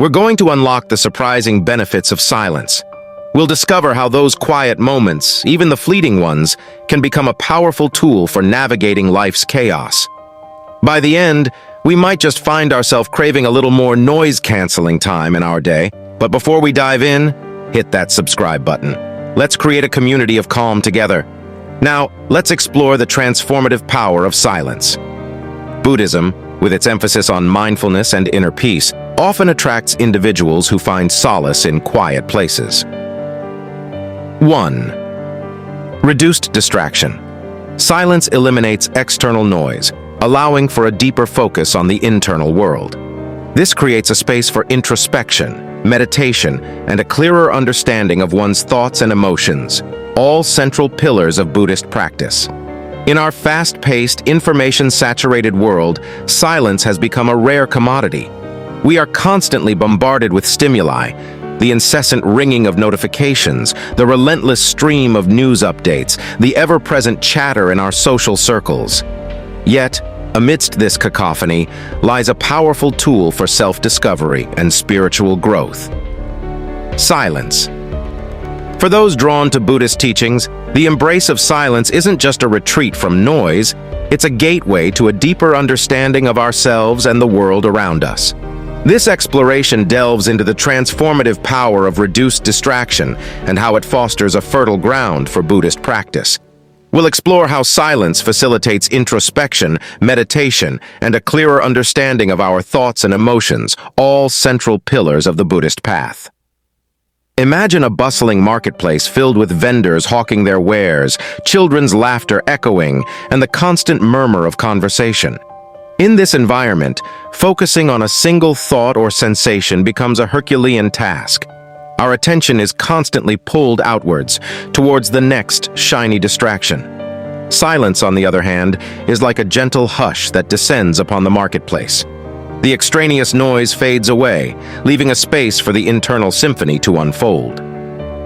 We're going to unlock the surprising benefits of silence. We'll discover how those quiet moments, even the fleeting ones, can become a powerful tool for navigating life's chaos. By the end, we might just find ourselves craving a little more noise-canceling time in our day. But before we dive in, hit that subscribe button. Let's create a community of calm together. Now, let's explore the transformative power of silence. Buddhism, with its emphasis on mindfulness and inner peace, often attracts individuals who find solace in quiet places. 1. Reduced distraction. Silence eliminates external noise, allowing for a deeper focus on the internal world. This creates a space for introspection, meditation, and a clearer understanding of one's thoughts and emotions, all central pillars of Buddhist practice. In our fast-paced, information-saturated world, silence has become a rare commodity. We are constantly bombarded with stimuli, the incessant ringing of notifications, the relentless stream of news updates, the ever-present chatter in our social circles. Yet, amidst this cacophony lies a powerful tool for self-discovery and spiritual growth. Silence. For those drawn to Buddhist teachings, the embrace of silence isn't just a retreat from noise, it's a gateway to a deeper understanding of ourselves and the world around us. This exploration delves into the transformative power of reduced distraction and how it fosters a fertile ground for Buddhist practice. We'll explore how silence facilitates introspection, meditation, and a clearer understanding of our thoughts and emotions, all central pillars of the Buddhist path. Imagine a bustling marketplace filled with vendors hawking their wares, children's laughter echoing, and the constant murmur of conversation. In this environment, focusing on a single thought or sensation becomes a Herculean task. Our attention is constantly pulled outwards, towards the next shiny distraction. Silence, on the other hand, is like a gentle hush that descends upon the marketplace. The extraneous noise fades away, leaving a space for the internal symphony to unfold.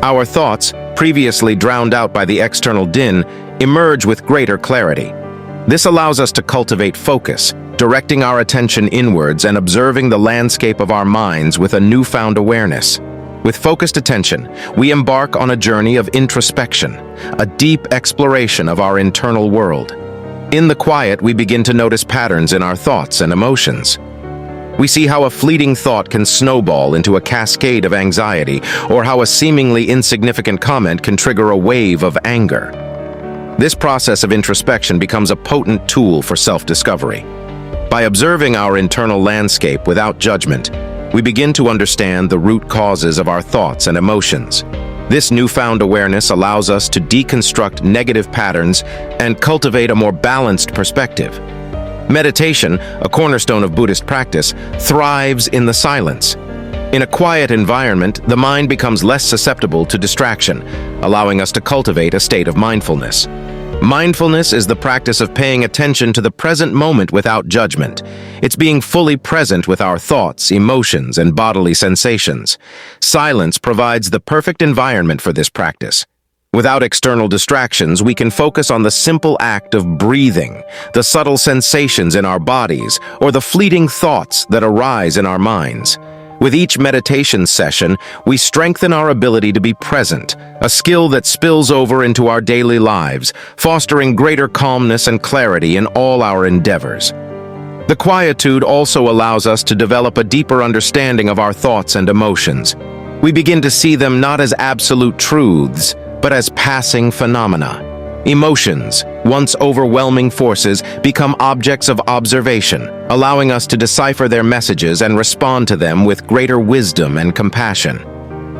Our thoughts, previously drowned out by the external din, emerge with greater clarity. This allows us to cultivate focus, directing our attention inwards and observing the landscape of our minds with a newfound awareness. With focused attention, we embark on a journey of introspection, a deep exploration of our internal world. In the quiet, we begin to notice patterns in our thoughts and emotions. We see how a fleeting thought can snowball into a cascade of anxiety, or how a seemingly insignificant comment can trigger a wave of anger. This process of introspection becomes a potent tool for self-discovery. By observing our internal landscape without judgment, we begin to understand the root causes of our thoughts and emotions. This newfound awareness allows us to deconstruct negative patterns and cultivate a more balanced perspective. Meditation, a cornerstone of Buddhist practice, thrives in the silence. In a quiet environment, the mind becomes less susceptible to distraction, allowing us to cultivate a state of mindfulness. Mindfulness is the practice of paying attention to the present moment without judgment. It's being fully present with our thoughts, emotions, and bodily sensations. Silence provides the perfect environment for this practice. Without external distractions, we can focus on the simple act of breathing, the subtle sensations in our bodies, or the fleeting thoughts that arise in our minds. With each meditation session, we strengthen our ability to be present, a skill that spills over into our daily lives, fostering greater calmness and clarity in all our endeavors. The quietude also allows us to develop a deeper understanding of our thoughts and emotions. We begin to see them not as absolute truths, but as passing phenomena. Emotions, once overwhelming forces, become objects of observation, allowing us to decipher their messages and respond to them with greater wisdom and compassion.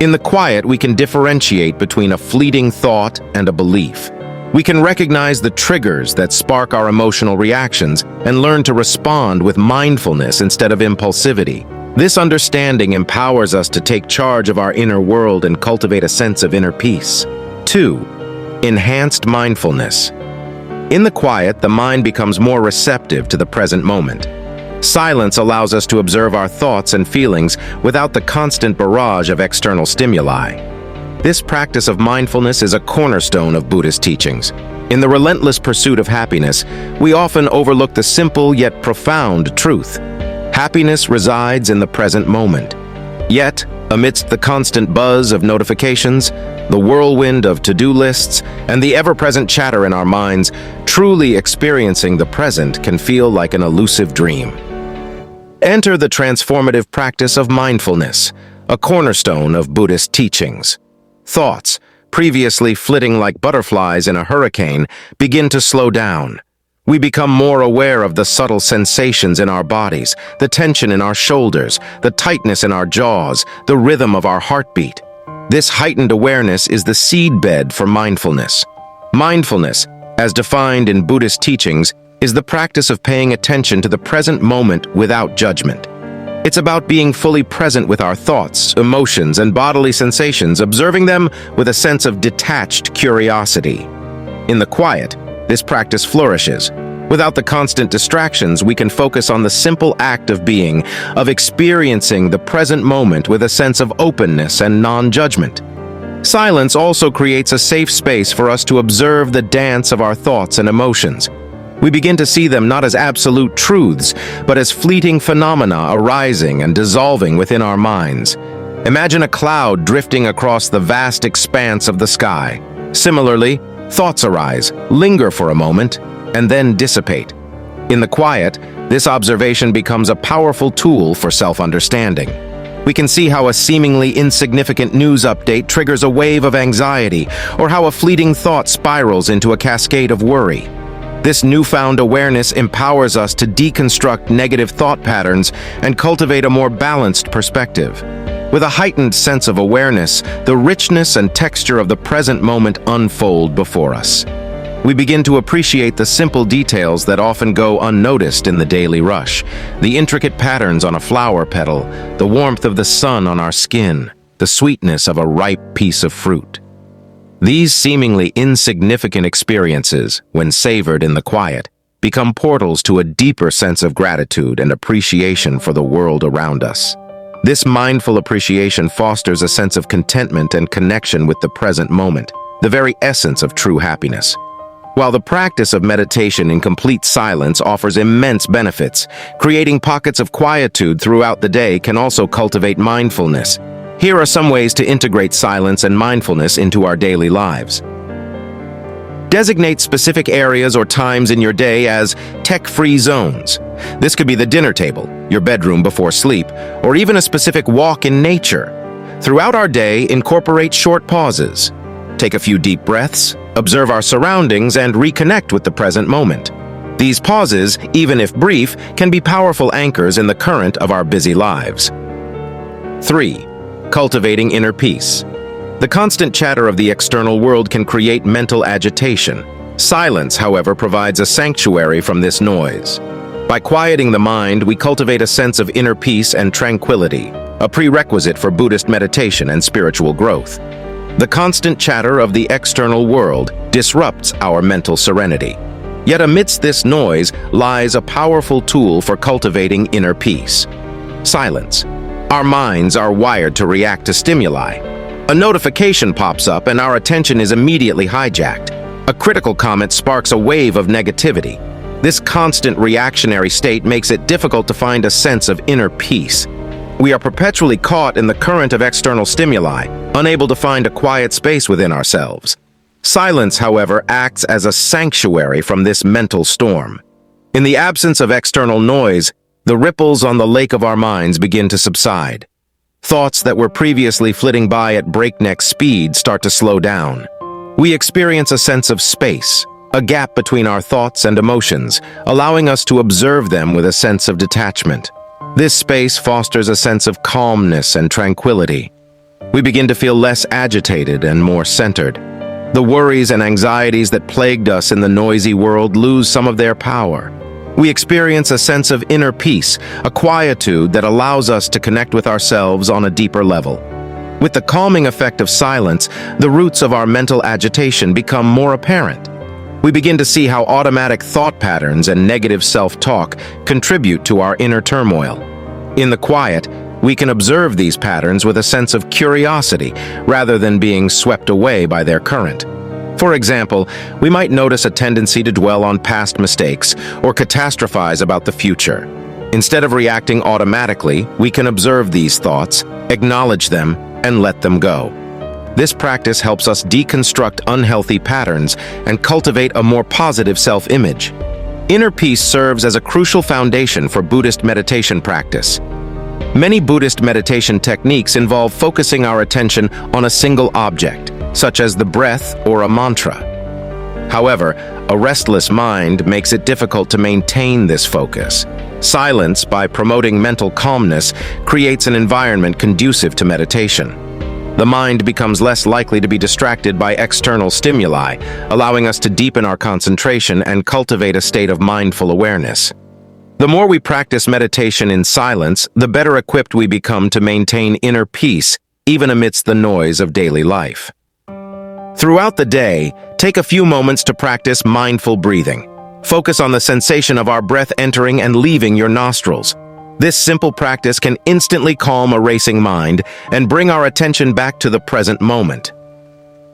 In the quiet, we can differentiate between a fleeting thought and a belief. We can recognize the triggers that spark our emotional reactions and learn to respond with mindfulness instead of impulsivity. This understanding empowers us to take charge of our inner world and cultivate a sense of inner peace. 2. Enhanced mindfulness. In the quiet, the mind becomes more receptive to the present moment. Silence allows us to observe our thoughts and feelings without the constant barrage of external stimuli. This practice of mindfulness is a cornerstone of Buddhist teachings. In the relentless pursuit of happiness, we often overlook the simple yet profound truth. Happiness resides in the present moment. Yet, amidst the constant buzz of notifications, the whirlwind of to-do lists, and the ever-present chatter in our minds, truly experiencing the present can feel like an elusive dream. Enter the transformative practice of mindfulness, a cornerstone of Buddhist teachings. Thoughts, previously flitting like butterflies in a hurricane, begin to slow down. We become more aware of the subtle sensations in our bodies, the tension in our shoulders, the tightness in our jaws, the rhythm of our heartbeat. This heightened awareness is the seedbed for mindfulness. Mindfulness, as defined in Buddhist teachings, is the practice of paying attention to the present moment without judgment. It's about being fully present with our thoughts, emotions, and bodily sensations, observing them with a sense of detached curiosity. In the quiet, this practice flourishes. Without the constant distractions, we can focus on the simple act of being, of experiencing the present moment with a sense of openness and non-judgment. Silence also creates a safe space for us to observe the dance of our thoughts and emotions. We begin to see them not as absolute truths, but as fleeting phenomena arising and dissolving within our minds. Imagine a cloud drifting across the vast expanse of the sky. Similarly, thoughts arise, linger for a moment, and then dissipate. In the quiet, this observation becomes a powerful tool for self-understanding. We can see how a seemingly insignificant news update triggers a wave of anxiety, or how a fleeting thought spirals into a cascade of worry. This newfound awareness empowers us to deconstruct negative thought patterns and cultivate a more balanced perspective. With a heightened sense of awareness, the richness and texture of the present moment unfold before us. We begin to appreciate the simple details that often go unnoticed in the daily rush, the intricate patterns on a flower petal, the warmth of the sun on our skin, the sweetness of a ripe piece of fruit. These seemingly insignificant experiences, when savored in the quiet, become portals to a deeper sense of gratitude and appreciation for the world around us. This mindful appreciation fosters a sense of contentment and connection with the present moment, the very essence of true happiness. While the practice of meditation in complete silence offers immense benefits, creating pockets of quietude throughout the day can also cultivate mindfulness. Here are some ways to integrate silence and mindfulness into our daily lives. Designate specific areas or times in your day as tech-free zones. This could be the dinner table, your bedroom before sleep, or even a specific walk in nature. Throughout our day, incorporate short pauses. Take a few deep breaths, observe our surroundings, and reconnect with the present moment. These pauses, even if brief, can be powerful anchors in the current of our busy lives. 3. Cultivating inner peace. The constant chatter of the external world can create mental agitation. Silence, however, provides a sanctuary from this noise. By quieting the mind, we cultivate a sense of inner peace and tranquility, a prerequisite for Buddhist meditation and spiritual growth. The constant chatter of the external world disrupts our mental serenity. Yet amidst this noise lies a powerful tool for cultivating inner peace: silence. Our minds are wired to react to stimuli. A notification pops up and our attention is immediately hijacked. A critical comment sparks a wave of negativity. This constant reactionary state makes it difficult to find a sense of inner peace. We are perpetually caught in the current of external stimuli, unable to find a quiet space within ourselves. Silence, however, acts as a sanctuary from this mental storm. In the absence of external noise, the ripples on the lake of our minds begin to subside. Thoughts that were previously flitting by at breakneck speed start to slow down. We experience a sense of space, a gap between our thoughts and emotions, allowing us to observe them with a sense of detachment. This space fosters a sense of calmness and tranquility. We begin to feel less agitated and more centered. The worries and anxieties that plagued us in the noisy world lose some of their power. We experience a sense of inner peace, a quietude that allows us to connect with ourselves on a deeper level. With the calming effect of silence, the roots of our mental agitation become more apparent. We begin to see how automatic thought patterns and negative self-talk contribute to our inner turmoil. In the quiet, we can observe these patterns with a sense of curiosity rather than being swept away by their current. For example, we might notice a tendency to dwell on past mistakes or catastrophize about the future. Instead of reacting automatically, we can observe these thoughts, acknowledge them, and let them go. This practice helps us deconstruct unhealthy patterns and cultivate a more positive self-image. Inner peace serves as a crucial foundation for Buddhist meditation practice. Many Buddhist meditation techniques involve focusing our attention on a single object, such as the breath or a mantra. However, a restless mind makes it difficult to maintain this focus. Silence, by promoting mental calmness, creates an environment conducive to meditation. The mind becomes less likely to be distracted by external stimuli, allowing us to deepen our concentration and cultivate a state of mindful awareness. The more we practice meditation in silence, the better equipped we become to maintain inner peace, even amidst the noise of daily life. Throughout the day, take a few moments to practice mindful breathing. Focus on the sensation of our breath entering and leaving your nostrils. This simple practice can instantly calm a racing mind and bring our attention back to the present moment.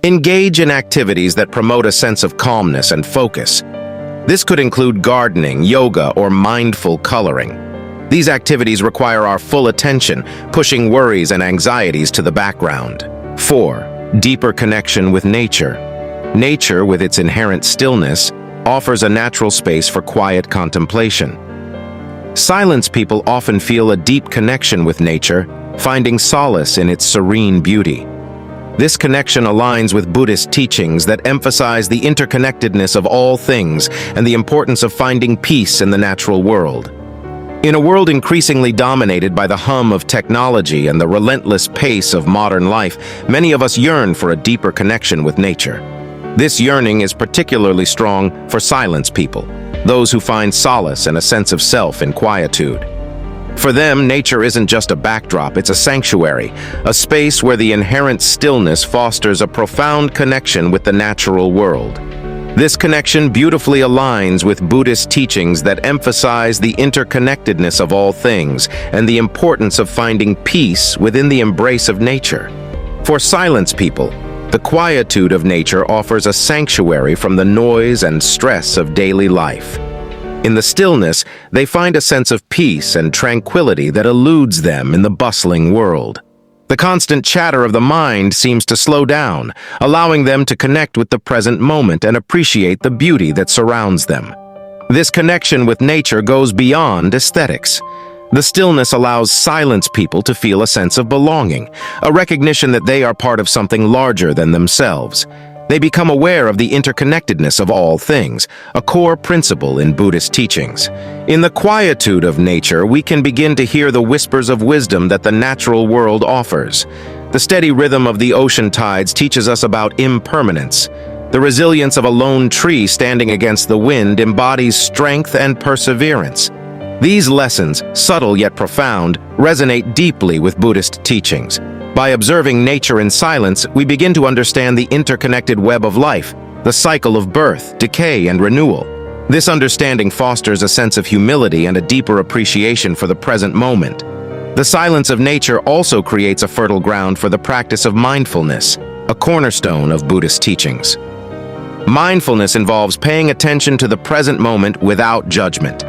Engage in activities that promote a sense of calmness and focus. This could include gardening, yoga, or mindful coloring. These activities require our full attention, pushing worries and anxieties to the background. 4. Deeper connection with nature. Nature, with its inherent stillness, offers a natural space for quiet contemplation. Silence people often feel a deep connection with nature, finding solace in its serene beauty. This connection aligns with Buddhist teachings that emphasize the interconnectedness of all things and the importance of finding peace in the natural world. In a world increasingly dominated by the hum of technology and the relentless pace of modern life, many of us yearn for a deeper connection with nature. This yearning is particularly strong for silence people, those who find solace and a sense of self in quietude. For them, nature isn't just a backdrop, it's a sanctuary, a space where the inherent stillness fosters a profound connection with the natural world. This connection beautifully aligns with Buddhist teachings that emphasize the interconnectedness of all things and the importance of finding peace within the embrace of nature. For silence people, the quietude of nature offers a sanctuary from the noise and stress of daily life. In the stillness, they find a sense of peace and tranquility that eludes them in the bustling world. The constant chatter of the mind seems to slow down, allowing them to connect with the present moment and appreciate the beauty that surrounds them. This connection with nature goes beyond aesthetics. The stillness allows silence people to feel a sense of belonging, a recognition that they are part of something larger than themselves. They become aware of the interconnectedness of all things, a core principle in Buddhist teachings. In the quietude of nature, we can begin to hear the whispers of wisdom that the natural world offers. The steady rhythm of the ocean tides teaches us about impermanence. The resilience of a lone tree standing against the wind embodies strength and perseverance. These lessons, subtle yet profound, resonate deeply with Buddhist teachings. By observing nature in silence, we begin to understand the interconnected web of life, the cycle of birth, decay, and renewal. This understanding fosters a sense of humility and a deeper appreciation for the present moment. The silence of nature also creates a fertile ground for the practice of mindfulness, a cornerstone of Buddhist teachings. Mindfulness involves paying attention to the present moment without judgment.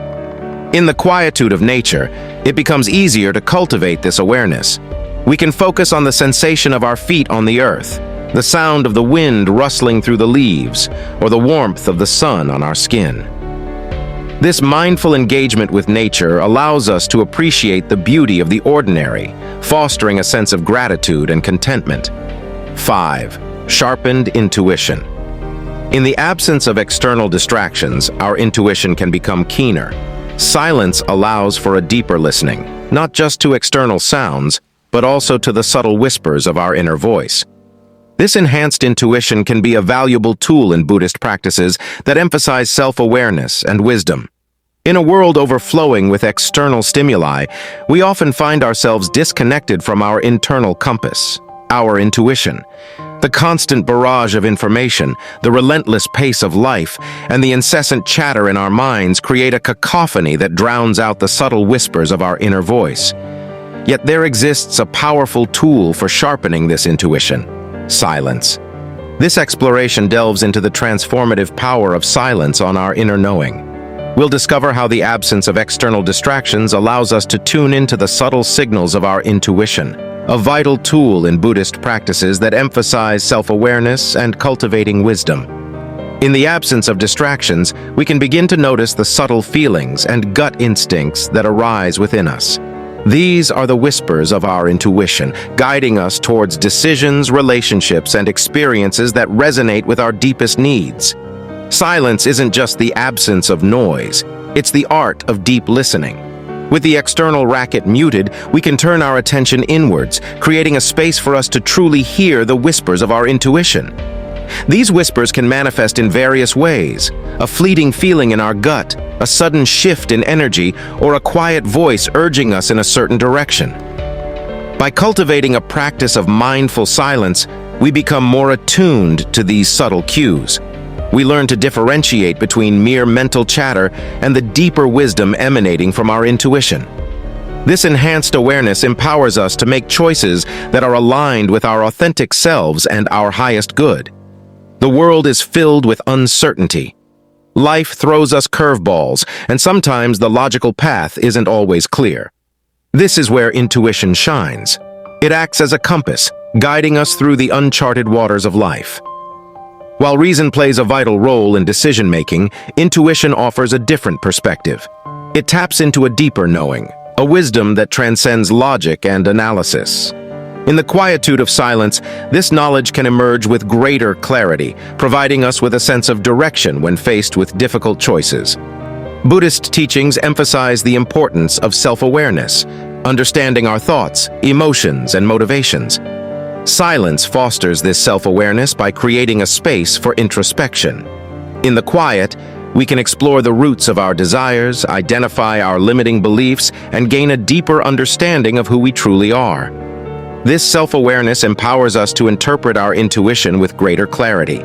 In the quietude of nature, it becomes easier to cultivate this awareness. We can focus on the sensation of our feet on the earth, the sound of the wind rustling through the leaves, or the warmth of the sun on our skin. This mindful engagement with nature allows us to appreciate the beauty of the ordinary, fostering a sense of gratitude and contentment. 5. Sharpened intuition. In the absence of external distractions, our intuition can become keener. Silence allows for a deeper listening, not just to external sounds, but also to the subtle whispers of our inner voice. This enhanced intuition can be a valuable tool in Buddhist practices that emphasize self-awareness and wisdom. In a world overflowing with external stimuli, we often find ourselves disconnected from our internal compass, our intuition. The constant barrage of information, the relentless pace of life, and the incessant chatter in our minds create a cacophony that drowns out the subtle whispers of our inner voice. Yet there exists a powerful tool for sharpening this intuition: silence. This exploration delves into the transformative power of silence on our inner knowing. We'll discover how the absence of external distractions allows us to tune into the subtle signals of our intuition, a vital tool in Buddhist practices that emphasize self-awareness and cultivating wisdom. In the absence of distractions, we can begin to notice the subtle feelings and gut instincts that arise within us. These are the whispers of our intuition, guiding us towards decisions, relationships, and experiences that resonate with our deepest needs. Silence isn't just the absence of noise, it's the art of deep listening. With the external racket muted, we can turn our attention inwards, creating a space for us to truly hear the whispers of our intuition. These whispers can manifest in various ways: a fleeting feeling in our gut, a sudden shift in energy, or a quiet voice urging us in a certain direction. By cultivating a practice of mindful silence, we become more attuned to these subtle cues. We learn to differentiate between mere mental chatter and the deeper wisdom emanating from our intuition. This enhanced awareness empowers us to make choices that are aligned with our authentic selves and our highest good. The world is filled with uncertainty. Life throws us curveballs, and sometimes the logical path isn't always clear. This is where intuition shines. It acts as a compass, guiding us through the uncharted waters of life. While reason plays a vital role in decision-making, intuition offers a different perspective. It taps into a deeper knowing, a wisdom that transcends logic and analysis. In the quietude of silence, this knowledge can emerge with greater clarity, providing us with a sense of direction when faced with difficult choices. Buddhist teachings emphasize the importance of self-awareness, understanding our thoughts, emotions, and motivations. Silence fosters this self-awareness by creating a space for introspection. In the quiet, we can explore the roots of our desires, identify our limiting beliefs, and gain a deeper understanding of who we truly are. This self-awareness empowers us to interpret our intuition with greater clarity.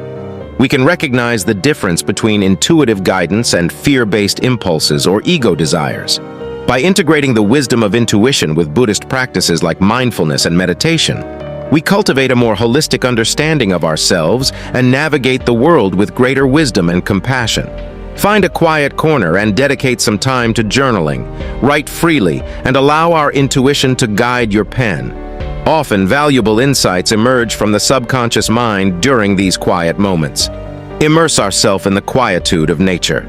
We can recognize the difference between intuitive guidance and fear-based impulses or ego desires. By integrating the wisdom of intuition with Buddhist practices like mindfulness and meditation, we cultivate a more holistic understanding of ourselves and navigate the world with greater wisdom and compassion. Find a quiet corner and dedicate some time to journaling. Write freely and allow our intuition to guide your pen. Often, valuable insights emerge from the subconscious mind during these quiet moments. Immerse ourselves in the quietude of nature.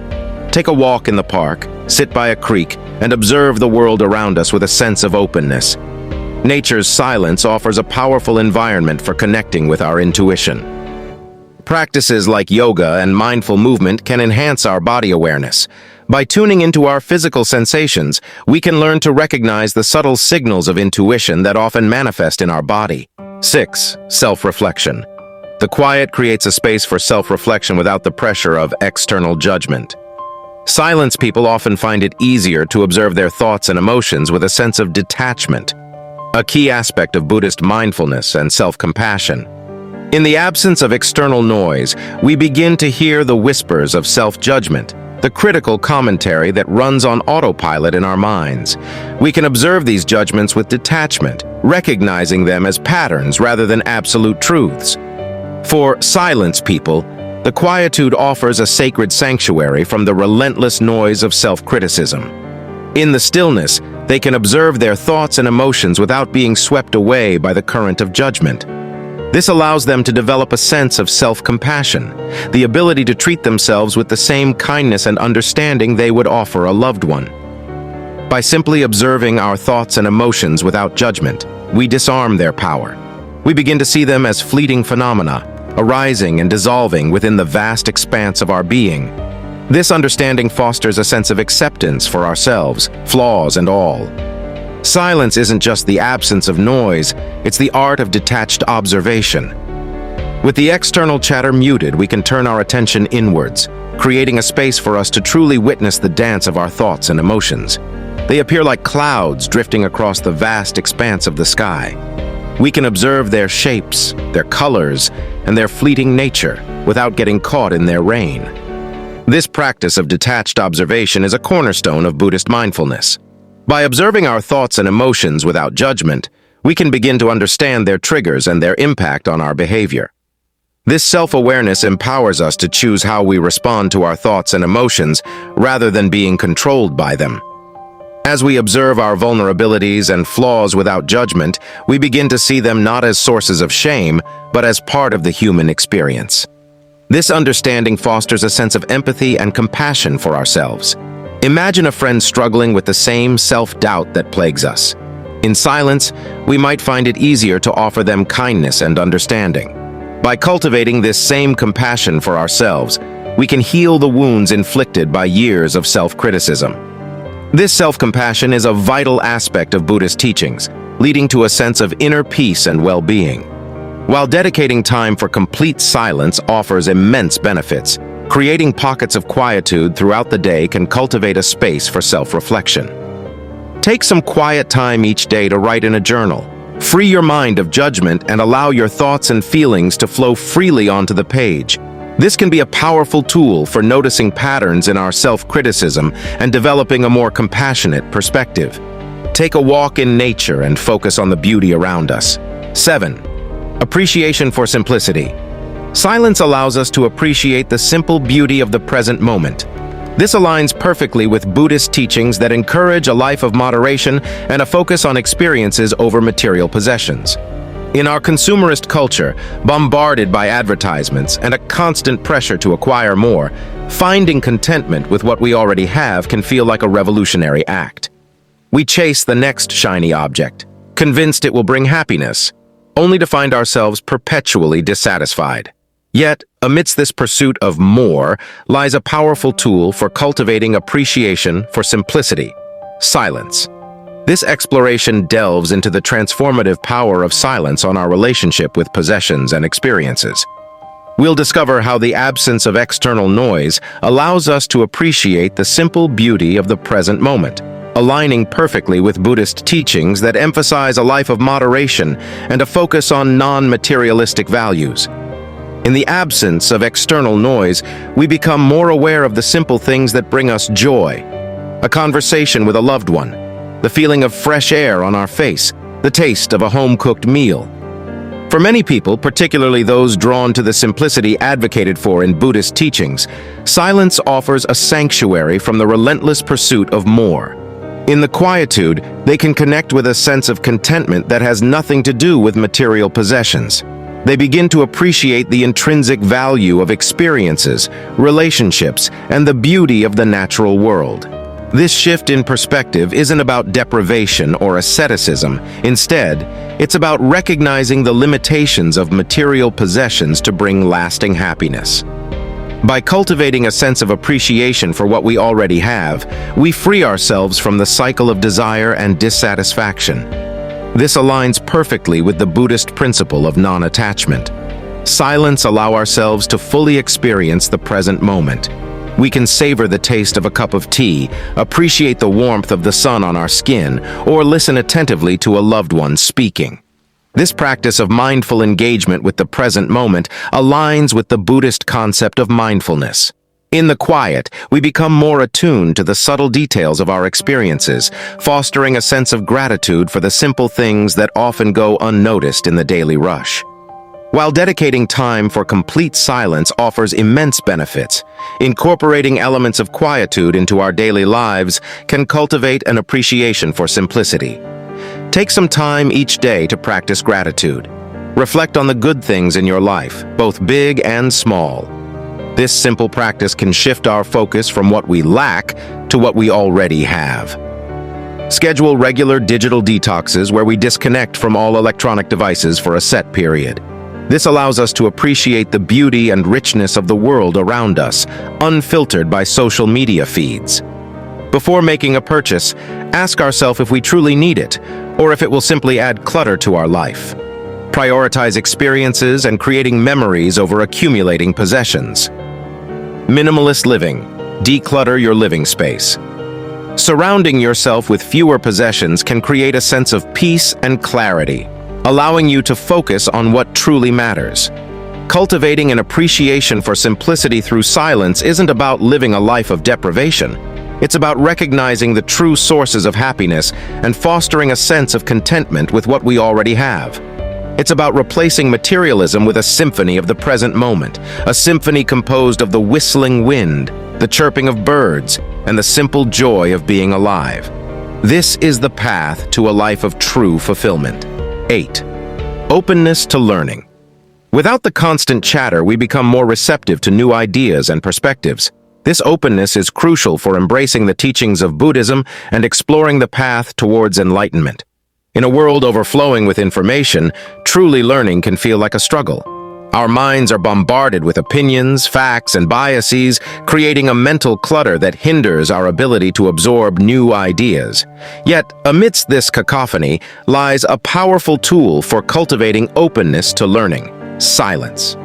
Take a walk in the park, sit by a creek, and observe the world around us with a sense of openness. Nature's silence offers a powerful environment for connecting with our intuition. Practices like yoga and mindful movement can enhance our body awareness. By tuning into our physical sensations, we can learn to recognize the subtle signals of intuition that often manifest in our body. 6. Self-reflection. The quiet creates a space for self-reflection without the pressure of external judgment. Silence people often find it easier to observe their thoughts and emotions with a sense of detachment, a key aspect of Buddhist mindfulness and self-compassion. In the absence of external noise, we begin to hear the whispers of self-judgment, the critical commentary that runs on autopilot in our minds. We can observe these judgments with detachment, recognizing them as patterns rather than absolute truths. For silence people, the quietude offers a sacred sanctuary from the relentless noise of self-criticism. In the stillness, they can observe their thoughts and emotions without being swept away by the current of judgment. This allows them to develop a sense of self-compassion, the ability to treat themselves with the same kindness and understanding they would offer a loved one. By simply observing our thoughts and emotions without judgment, we disarm their power. We begin to see them as fleeting phenomena, arising and dissolving within the vast expanse of our being. This understanding fosters a sense of acceptance for ourselves, flaws and all. Silence isn't just the absence of noise, it's the art of detached observation. With the external chatter muted, we can turn our attention inwards, creating a space for us to truly witness the dance of our thoughts and emotions. They appear like clouds drifting across the vast expanse of the sky. We can observe their shapes, their colors, and their fleeting nature without getting caught in their reign. This practice of detached observation is a cornerstone of Buddhist mindfulness. By observing our thoughts and emotions without judgment, we can begin to understand their triggers and their impact on our behavior. This self-awareness empowers us to choose how we respond to our thoughts and emotions rather than being controlled by them. As we observe our vulnerabilities and flaws without judgment, we begin to see them not as sources of shame, but as part of the human experience. This understanding fosters a sense of empathy and compassion for ourselves. Imagine a friend struggling with the same self-doubt that plagues us. In silence, we might find it easier to offer them kindness and understanding. By cultivating this same compassion for ourselves, we can heal the wounds inflicted by years of self-criticism. This self-compassion is a vital aspect of Buddhist teachings, leading to a sense of inner peace and well-being. While dedicating time for complete silence offers immense benefits, creating pockets of quietude throughout the day can cultivate a space for self-reflection. Take some quiet time each day to write in a journal. Free your mind of judgment and allow your thoughts and feelings to flow freely onto the page. This can be a powerful tool for noticing patterns in our self-criticism and developing a more compassionate perspective. Take a walk in nature and focus on the beauty around us. 7. Appreciation for simplicity. Silence allows us to appreciate the simple beauty of the present moment. This aligns perfectly with Buddhist teachings that encourage a life of moderation and a focus on experiences over material possessions. In our consumerist culture, bombarded by advertisements and a constant pressure to acquire more, finding contentment with what we already have can feel like a revolutionary act. We chase the next shiny object, convinced it will bring happiness, only to find ourselves perpetually dissatisfied. Yet, amidst this pursuit of more lies a powerful tool for cultivating appreciation for simplicity: silence. This exploration delves into the transformative power of silence on our relationship with possessions and experiences. We'll discover how the absence of external noise allows us to appreciate the simple beauty of the present moment, aligning perfectly with Buddhist teachings that emphasize a life of moderation and a focus on non-materialistic values. In the absence of external noise, we become more aware of the simple things that bring us joy. A conversation with a loved one, the feeling of fresh air on our face, the taste of a home-cooked meal. For many people, particularly those drawn to the simplicity advocated for in Buddhist teachings, silence offers a sanctuary from the relentless pursuit of more. In the quietude, they can connect with a sense of contentment that has nothing to do with material possessions. They begin to appreciate the intrinsic value of experiences, relationships, and the beauty of the natural world. This shift in perspective isn't about deprivation or asceticism. Instead, it's about recognizing the limitations of material possessions to bring lasting happiness. By cultivating a sense of appreciation for what we already have, we free ourselves from the cycle of desire and dissatisfaction. This aligns perfectly with the Buddhist principle of non-attachment. Silence allows ourselves to fully experience the present moment. We can savor the taste of a cup of tea, appreciate the warmth of the sun on our skin, or listen attentively to a loved one speaking. This practice of mindful engagement with the present moment aligns with the Buddhist concept of mindfulness. In the quiet, we become more attuned to the subtle details of our experiences, fostering a sense of gratitude for the simple things that often go unnoticed in the daily rush. While dedicating time for complete silence offers immense benefits, incorporating elements of quietude into our daily lives can cultivate an appreciation for simplicity. Take some time each day to practice gratitude. Reflect on the good things in your life, both big and small. This simple practice can shift our focus from what we lack to what we already have. Schedule regular digital detoxes where we disconnect from all electronic devices for a set period. This allows us to appreciate the beauty and richness of the world around us, unfiltered by social media feeds. Before making a purchase, ask ourselves if we truly need it, or if it will simply add clutter to our life. Prioritize experiences and creating memories over accumulating possessions. Minimalist living. Declutter your living space. Surrounding yourself with fewer possessions can create a sense of peace and clarity, allowing you to focus on what truly matters. Cultivating an appreciation for simplicity through silence isn't about living a life of deprivation. It's about recognizing the true sources of happiness and fostering a sense of contentment with what we already have. It's about replacing materialism with a symphony of the present moment, a symphony composed of the whistling wind, the chirping of birds, and the simple joy of being alive. This is the path to a life of true fulfillment. 8. Openness to learning. Without the constant chatter, we become more receptive to new ideas and perspectives. This openness is crucial for embracing the teachings of Buddhism and exploring the path towards enlightenment. In a world overflowing with information, truly learning can feel like a struggle. Our minds are bombarded with opinions, facts, and biases, creating a mental clutter that hinders our ability to absorb new ideas. Yet, amidst this cacophony lies a powerful tool for cultivating openness to learning: silence.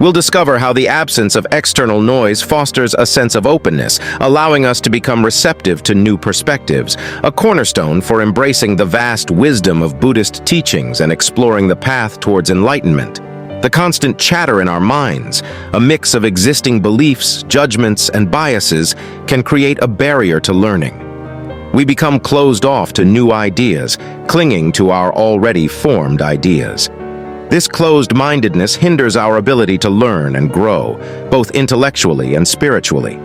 We'll discover how the absence of external noise fosters a sense of openness, allowing us to become receptive to new perspectives, a cornerstone for embracing the vast wisdom of Buddhist teachings and exploring the path towards enlightenment. The constant chatter in our minds, a mix of existing beliefs, judgments, and biases, can create a barrier to learning. We become closed off to new ideas, clinging to our already formed ideas. This closed-mindedness hinders our ability to learn and grow, both intellectually and spiritually.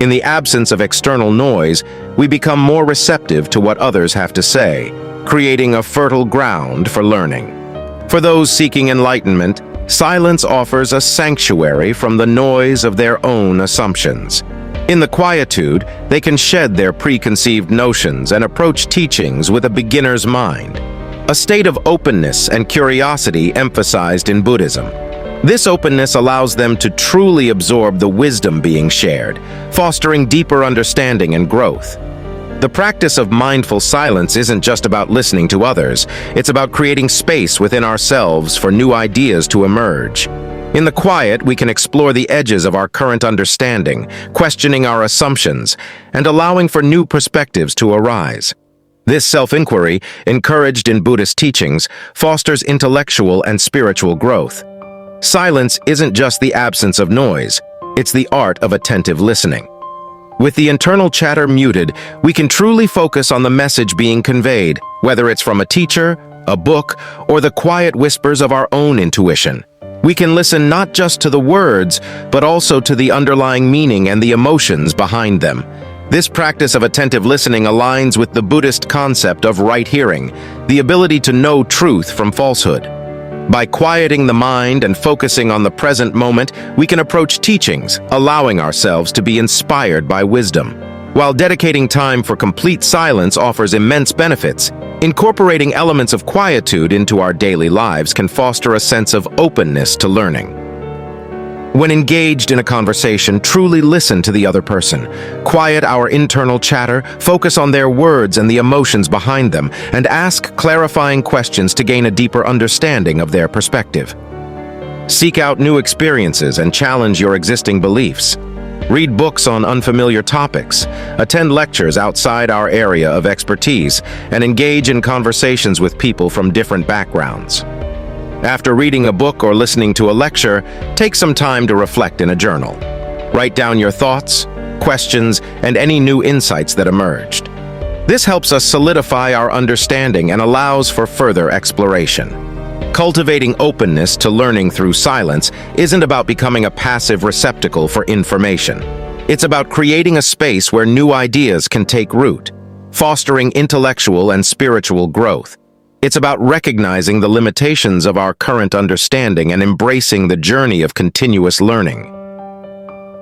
In the absence of external noise, we become more receptive to what others have to say, creating a fertile ground for learning. For those seeking enlightenment, silence offers a sanctuary from the noise of their own assumptions. In the quietude, they can shed their preconceived notions and approach teachings with a beginner's mind, a state of openness and curiosity emphasized in Buddhism. This openness allows them to truly absorb the wisdom being shared, fostering deeper understanding and growth. The practice of mindful silence isn't just about listening to others, it's about creating space within ourselves for new ideas to emerge. In the quiet, we can explore the edges of our current understanding, questioning our assumptions, and allowing for new perspectives to arise. This self-inquiry, encouraged in Buddhist teachings, fosters intellectual and spiritual growth. Silence isn't just the absence of noise, it's the art of attentive listening. With the internal chatter muted, we can truly focus on the message being conveyed, whether it's from a teacher, a book, or the quiet whispers of our own intuition. We can listen not just to the words, but also to the underlying meaning and the emotions behind them. This practice of attentive listening aligns with the Buddhist concept of right hearing, the ability to know truth from falsehood. By quieting the mind and focusing on the present moment, we can approach teachings, allowing ourselves to be inspired by wisdom. While dedicating time for complete silence offers immense benefits, incorporating elements of quietude into our daily lives can foster a sense of openness to learning. When engaged in a conversation, truly listen to the other person. Quiet our internal chatter, focus on their words and the emotions behind them, and ask clarifying questions to gain a deeper understanding of their perspective. Seek out new experiences and challenge your existing beliefs. Read books on unfamiliar topics, attend lectures outside our area of expertise, and engage in conversations with people from different backgrounds. After reading a book or listening to a lecture, take some time to reflect in a journal. Write down your thoughts, questions, and any new insights that emerged. This helps us solidify our understanding and allows for further exploration. Cultivating openness to learning through silence isn't about becoming a passive receptacle for information. It's about creating a space where new ideas can take root, fostering intellectual and spiritual growth. It's about recognizing the limitations of our current understanding and embracing the journey of continuous learning.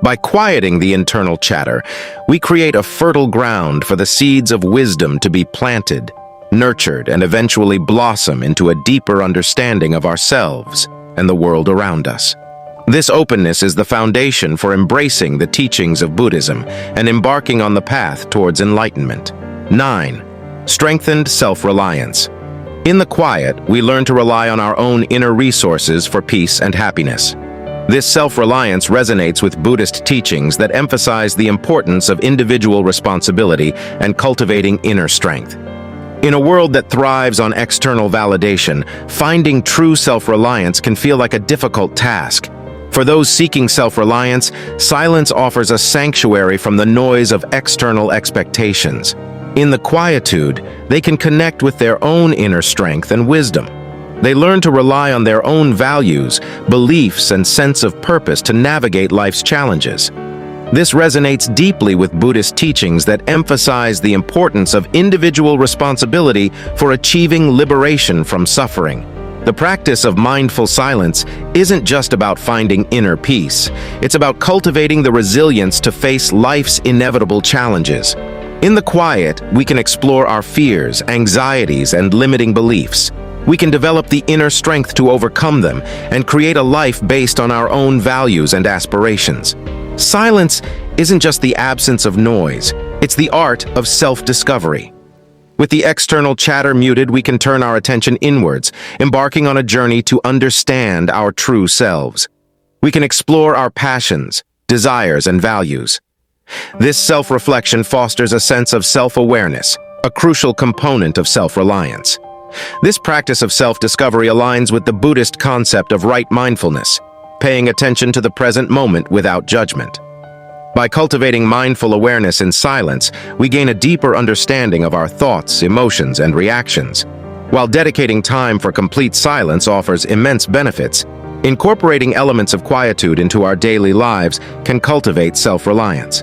By quieting the internal chatter, we create a fertile ground for the seeds of wisdom to be planted, nurtured, and eventually blossom into a deeper understanding of ourselves and the world around us. This openness is the foundation for embracing the teachings of Buddhism and embarking on the path towards enlightenment. 9. Strengthened self-reliance. In the quiet, we learn to rely on our own inner resources for peace and happiness. This self-reliance resonates with Buddhist teachings that emphasize the importance of individual responsibility and cultivating inner strength. In a world that thrives on external validation, finding true self-reliance can feel like a difficult task. For those seeking self-reliance, silence offers a sanctuary from the noise of external expectations. In the quietude, they can connect with their own inner strength and wisdom. They learn to rely on their own values, beliefs, and sense of purpose to navigate life's challenges. This resonates deeply with Buddhist teachings that emphasize the importance of individual responsibility for achieving liberation from suffering. The practice of mindful silence isn't just about finding inner peace. It's about cultivating the resilience to face life's inevitable challenges. In the quiet, we can explore our fears, anxieties, and limiting beliefs. We can develop the inner strength to overcome them and create a life based on our own values and aspirations. Silence isn't just the absence of noise, it's the art of self-discovery. With the external chatter muted, we can turn our attention inwards, embarking on a journey to understand our true selves. We can explore our passions, desires, and values. This self-reflection fosters a sense of self-awareness, a crucial component of self-reliance. This practice of self-discovery aligns with the Buddhist concept of right mindfulness, paying attention to the present moment without judgment. By cultivating mindful awareness in silence, we gain a deeper understanding of our thoughts, emotions, and reactions. While dedicating time for complete silence offers immense benefits, incorporating elements of quietude into our daily lives can cultivate self-reliance.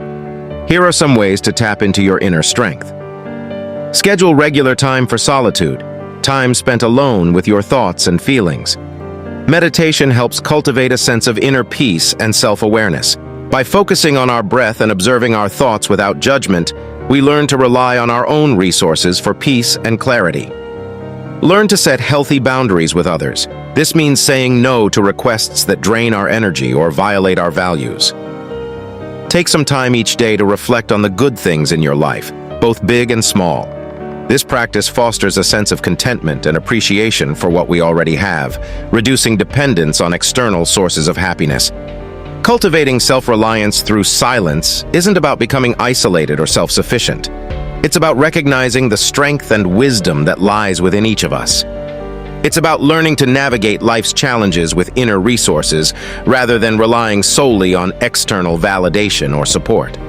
Here are some ways to tap into your inner strength. Schedule regular time for solitude, time spent alone with your thoughts and feelings. Meditation helps cultivate a sense of inner peace and self-awareness. By focusing on our breath and observing our thoughts without judgment, we learn to rely on our own resources for peace and clarity. Learn to set healthy boundaries with others. This means saying no to requests that drain our energy or violate our values. Take some time each day to reflect on the good things in your life, both big and small. This practice fosters a sense of contentment and appreciation for what we already have, reducing dependence on external sources of happiness. Cultivating self-reliance through silence isn't about becoming isolated or self-sufficient. It's about recognizing the strength and wisdom that lies within each of us. It's about learning to navigate life's challenges with inner resources rather than relying solely on external validation or support.